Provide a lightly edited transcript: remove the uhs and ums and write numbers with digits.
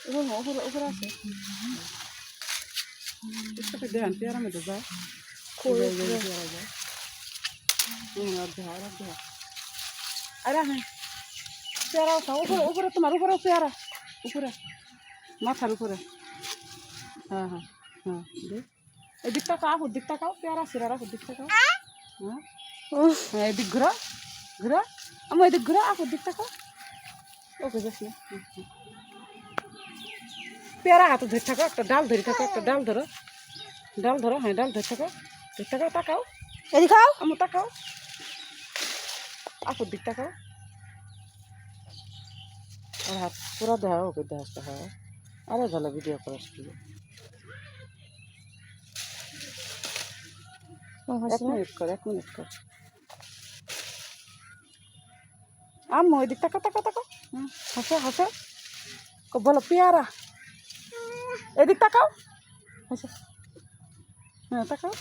উপরে আছে দেখান পেয়ারা মধ্যে যায় আরে হ্যাঁ পেয়ারা উপরে উপরে তোমার উপরে পেয়ারা উপরে মাথার উপরে হ্যাঁ হ্যাঁ হ্যাঁ এদিক তাকাও ওদিক তাকাও পেয়ারা সিরারা ওদিক তাকাও হ্যাঁ হ্যাঁ এদিক ঘুরা ঘুরা আমি এদিক ঘুরা ওদিক তাকাও ওকে বেশ না পেয়ারা হাতে ধরে থাকো একটা ডাল ধরে থাকো একটা ডাল ধরো হ্যাঁ ডাল ধরে থাকো তাকাও এদিক খাও আমি তাকাও আপুর দিক তাকাও আর হাত পুরা দেখা ওকে দেখা হয় আরে ভালো ভিডিও করার এক মিনিট কর আম্মু এদিক তাকাও হাসো হাসো বলো পেয়ারা এদিক তাকাও হাসো হ্যাঁ তাকাও